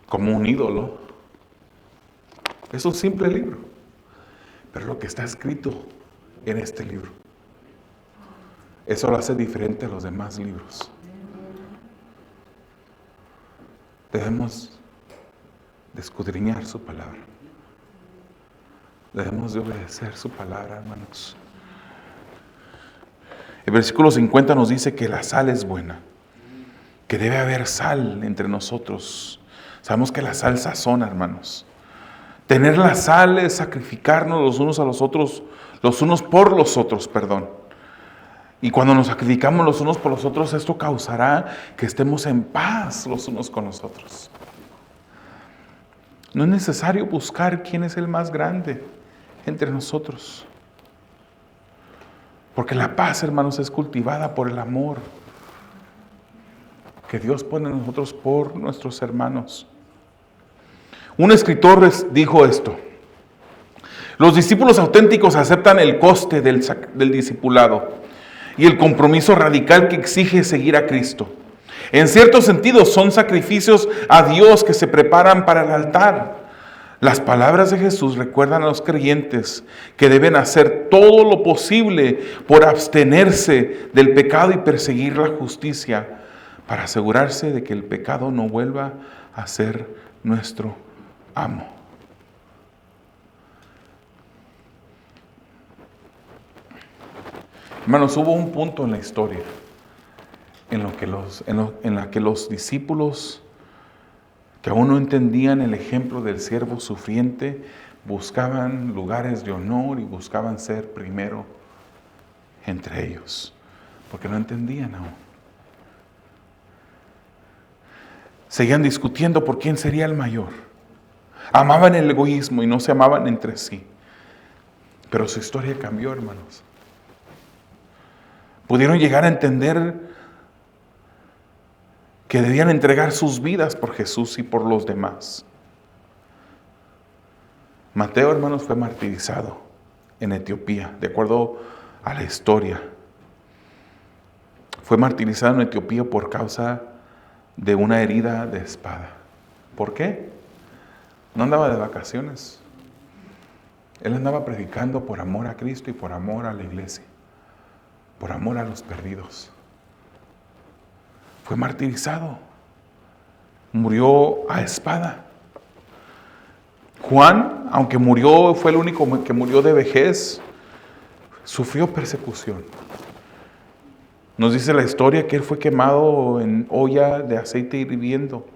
como un ídolo. Es un simple libro. Pero lo que está escrito en este libro, eso lo hace diferente a los demás libros. Debemos de escudriñar su palabra. Debemos de obedecer su palabra, hermanos. El versículo 50 nos dice que la sal es buena, que debe haber sal entre nosotros. Sabemos que la sal sazona, hermanos. Tener la sal es sacrificarnos los unos a los otros, los unos por los otros, perdón. Y cuando nos sacrificamos los unos por los otros, esto causará que estemos en paz los unos con los otros. No es necesario buscar quién es el más grande entre nosotros. Porque la paz, hermanos, es cultivada por el amor que Dios pone en nosotros por nuestros hermanos. Un escritor dijo esto: los discípulos auténticos aceptan el coste del discipulado y el compromiso radical que exige seguir a Cristo. En cierto sentido, son sacrificios a Dios que se preparan para el altar. Las palabras de Jesús recuerdan a los creyentes que deben hacer todo lo posible por abstenerse del pecado y perseguir la justicia, para asegurarse de que el pecado no vuelva a ser nuestro amo. Hermanos, hubo un punto en la historia en la que los discípulos, que aún no entendían el ejemplo del siervo sufriente, buscaban lugares de honor y buscaban ser primero entre ellos, porque no entendían aún. Seguían discutiendo por quién sería el mayor. Amaban el egoísmo y no se amaban entre sí. Pero su historia cambió, hermanos. Pudieron llegar a entender que debían entregar sus vidas por Jesús y por los demás. Mateo, hermanos, fue martirizado en Etiopía, de acuerdo a la historia. Fue martirizado en Etiopía por causa de una herida de espada. ¿Por qué? No andaba de vacaciones. Él andaba predicando por amor a Cristo y por amor a la iglesia, por amor a los perdidos. Fue martirizado, murió a espada. Juan, aunque murió, fue el único que murió de vejez, sufrió persecución. Nos dice la historia que él fue quemado en olla de aceite hirviendo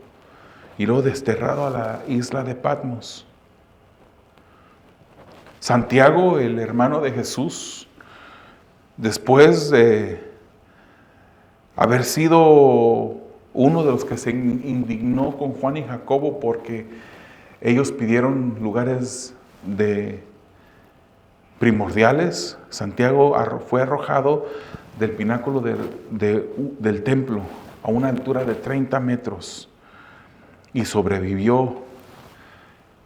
y luego desterrado a la isla de Patmos. Santiago, el hermano de Jesús, después de haber sido uno de los que se indignó con Juan y Jacobo porque ellos pidieron lugares primordiales, Santiago fue arrojado del pináculo del templo a una altura de 30 metros y sobrevivió.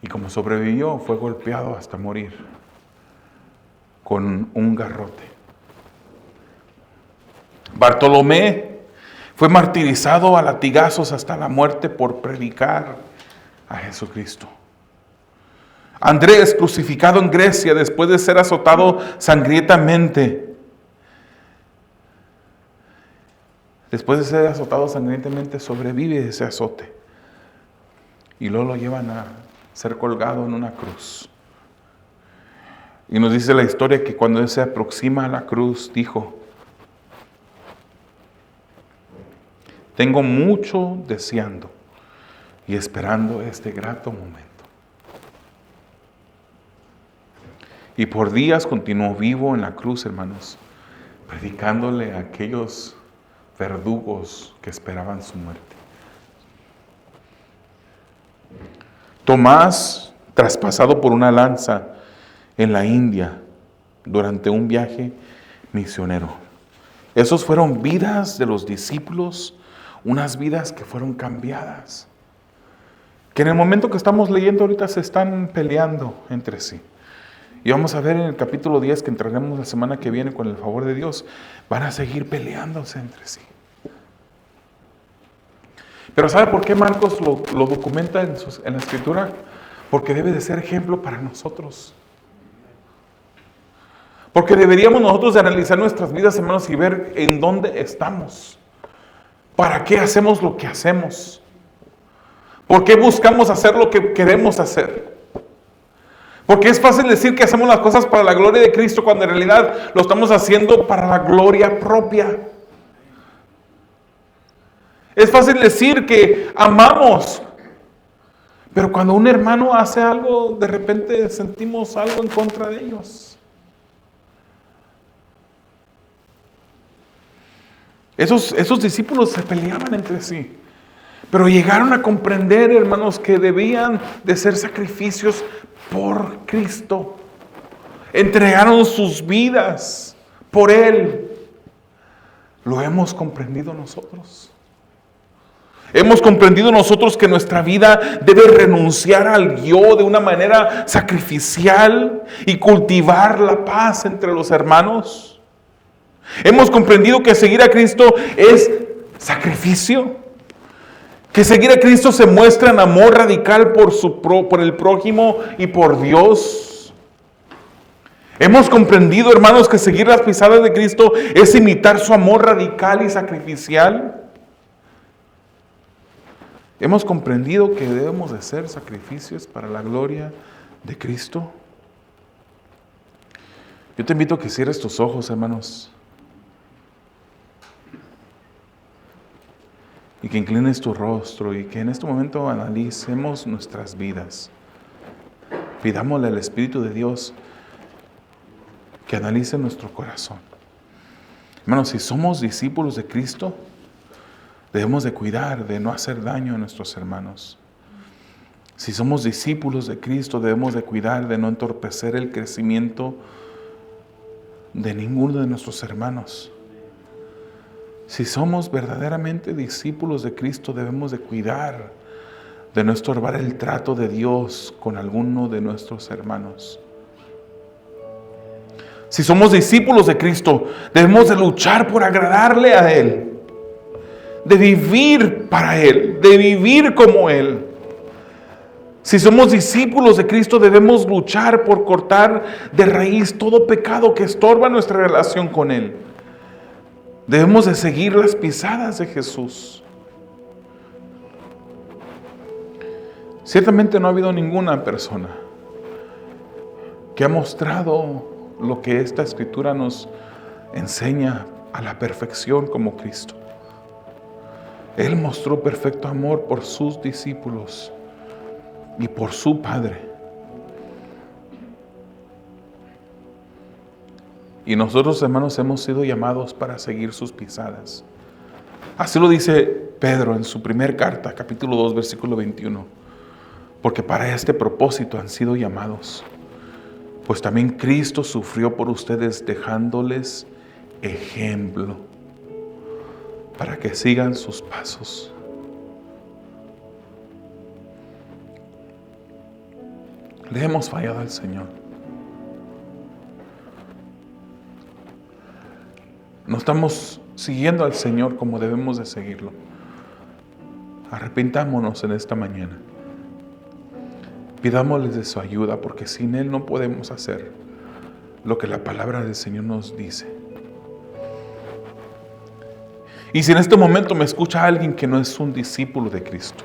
Y como sobrevivió, fue golpeado hasta morir con un garrote. Bartolomé fue martirizado a latigazos hasta la muerte por predicar a Jesucristo. Andrés, crucificado en Grecia después de ser azotado sangrientamente. Después de ser azotado sangrientamente, sobrevive ese azote. Y luego lo llevan a ser colgado en una cruz. Y nos dice la historia que cuando él se aproxima a la cruz, dijo: tengo mucho deseando y esperando este grato momento. Y por días continuó vivo en la cruz, hermanos, predicándole a aquellos verdugos que esperaban su muerte. Tomás, traspasado por una lanza en la India durante un viaje misionero. Esos fueron vidas de los discípulos, unas vidas que fueron cambiadas, que en el momento que estamos leyendo ahorita se están peleando entre sí. Y vamos a ver en el capítulo 10, que entraremos la semana que viene con el favor de Dios, van a seguir peleándose entre sí. Pero ¿sabe por qué Marcos lo documenta en la Escritura? Porque debe de ser ejemplo para nosotros. Porque deberíamos nosotros de analizar nuestras vidas, hermanos, y ver en dónde estamos. ¿Para qué hacemos lo que hacemos? ¿Por qué buscamos hacer lo que queremos hacer? Porque es fácil decir que hacemos las cosas para la gloria de Cristo cuando en realidad lo estamos haciendo para la gloria propia. Es fácil decir que amamos, pero cuando un hermano hace algo, de repente sentimos algo en contra de ellos. Esos discípulos se peleaban entre sí, pero llegaron a comprender, hermanos, que debían de ser sacrificios por Cristo. Entregaron sus vidas por Él. Lo hemos comprendido nosotros. Hemos comprendido nosotros que nuestra vida debe renunciar al yo de una manera sacrificial y cultivar la paz entre los hermanos. Hemos comprendido que seguir a Cristo es sacrificio. Que seguir a Cristo se muestra en amor radical por el prójimo y por Dios. Hemos comprendido, hermanos, que seguir las pisadas de Cristo es imitar su amor radical y sacrificial. Hemos comprendido que debemos de hacer sacrificios para la gloria de Cristo. Yo te invito a que cierres tus ojos, hermanos, y que inclines tu rostro y que en este momento analicemos nuestras vidas. Pidámosle al Espíritu de Dios que analice nuestro corazón. Hermanos, si somos discípulos de Cristo, debemos de cuidar de no hacer daño a nuestros hermanos. Si somos discípulos de Cristo, debemos de cuidar de no entorpecer el crecimiento de ninguno de nuestros hermanos. Si somos verdaderamente discípulos de Cristo, debemos de cuidar de no estorbar el trato de Dios con alguno de nuestros hermanos. Si somos discípulos de Cristo, debemos de luchar por agradarle a Él, de vivir para Él, de vivir como Él. Si somos discípulos de Cristo, debemos luchar por cortar de raíz todo pecado que estorba nuestra relación con Él. Debemos de seguir las pisadas de Jesús. Ciertamente no ha habido ninguna persona que ha mostrado lo que esta Escritura nos enseña a la perfección como Cristo. Él mostró perfecto amor por sus discípulos y por su Padre. Y nosotros, hermanos, hemos sido llamados para seguir sus pisadas. Así lo dice Pedro en su primer carta, capítulo 2, versículo 21. Porque para este propósito han sido llamados, pues también Cristo sufrió por ustedes, dejándoles ejemplo para que sigan sus pasos. Le hemos fallado al Señor. No estamos siguiendo al Señor como debemos de seguirlo. Arrepentámonos en esta mañana. Pidámosles de su ayuda, porque sin Él no podemos hacer lo que la palabra del Señor nos dice. Y si en este momento me escucha alguien que no es un discípulo de Cristo,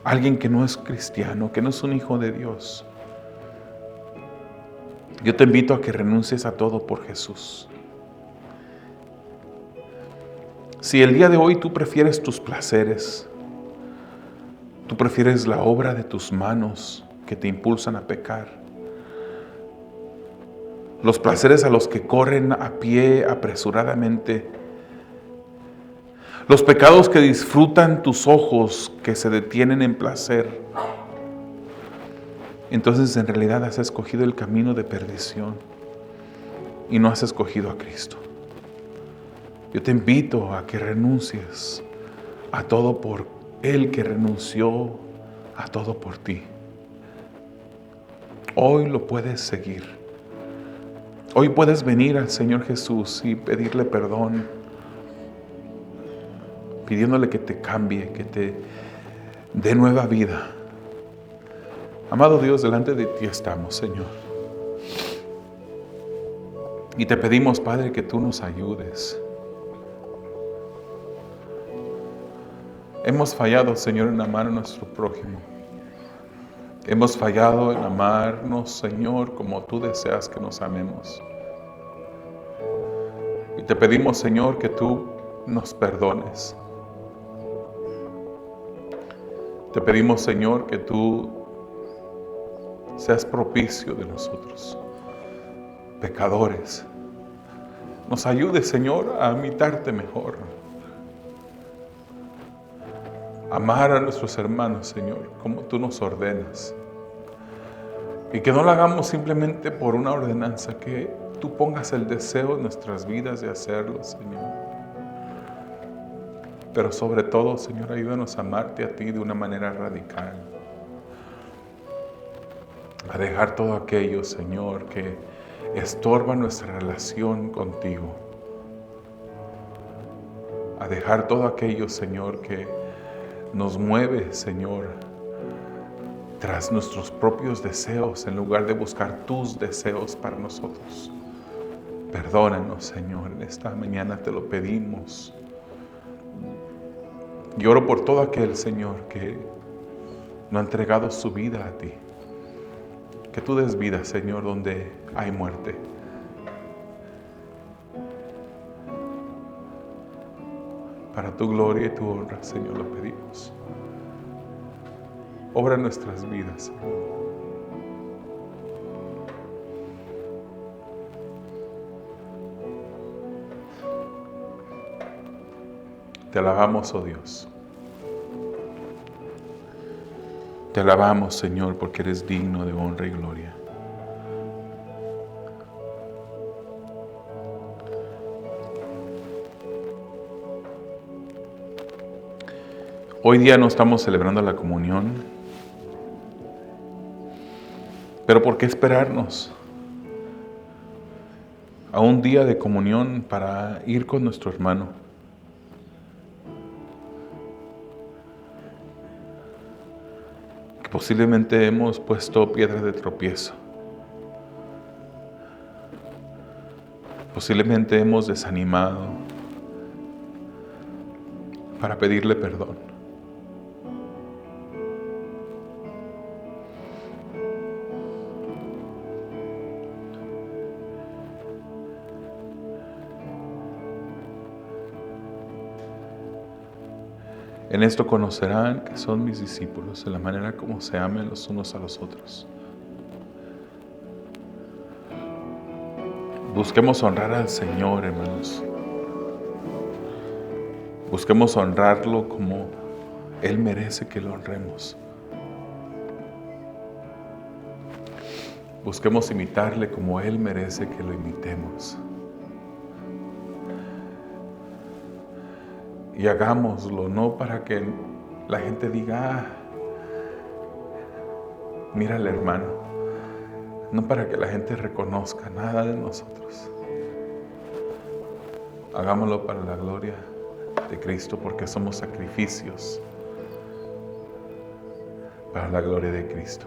alguien que no es cristiano, que no es un hijo de Dios, yo te invito a que renuncies a todo por Jesús. Si el día de hoy tú prefieres tus placeres, tú prefieres la obra de tus manos que te impulsan a pecar, los placeres a los que corren a pie apresuradamente, los pecados que disfrutan tus ojos que se detienen en placer, entonces en realidad has escogido el camino de perdición y no has escogido a Cristo. Yo te invito a que renuncies a todo por Él que renunció a todo por ti. Hoy lo puedes seguir. Hoy puedes venir al Señor Jesús y pedirle perdón, pidiéndole que te cambie, que te dé nueva vida. Amado Dios, delante de ti estamos, Señor. Y te pedimos, Padre, que tú nos ayudes. Hemos fallado, Señor, en amar a nuestro prójimo. Hemos fallado en amarnos, Señor, como tú deseas que nos amemos. Y te pedimos, Señor, que tú nos perdones. Te pedimos, Señor, que tú seas propicio de nosotros, pecadores. Nos ayudes, Señor, a imitarte mejor. Amar a nuestros hermanos, Señor, como tú nos ordenas. Y que no lo hagamos simplemente por una ordenanza, que tú pongas el deseo en nuestras vidas de hacerlo, Señor. Pero sobre todo, Señor, ayúdanos a amarte a ti de una manera radical. A dejar todo aquello, Señor, que estorba nuestra relación contigo. A dejar todo aquello, Señor, que nos mueve, Señor, tras nuestros propios deseos en lugar de buscar tus deseos para nosotros. Perdónanos, Señor, en esta mañana te lo pedimos. Y oro por todo aquel, Señor, que no ha entregado su vida a ti. Que tú des vida, Señor, donde hay muerte. Para tu gloria y tu honra, Señor, lo pedimos. Obra en nuestras vidas, Señor. Te alabamos, oh Dios. Te alabamos, Señor, porque eres digno de honra y gloria. Hoy día no estamos celebrando la comunión, pero ¿por qué esperarnos a un día de comunión para ir con nuestro hermano? Posiblemente hemos puesto piedras de tropiezo. Posiblemente hemos desanimado para pedirle perdón. En esto conocerán que son mis discípulos, en la manera como se amen los unos a los otros. Busquemos honrar al Señor, hermanos. Busquemos honrarlo como Él merece que lo honremos. Busquemos imitarle como Él merece que lo imitemos. Y hagámoslo no para que la gente diga, mira al hermano, no para que la gente reconozca nada de nosotros. Hagámoslo para la gloria de Cristo, porque somos sacrificios para la gloria de Cristo.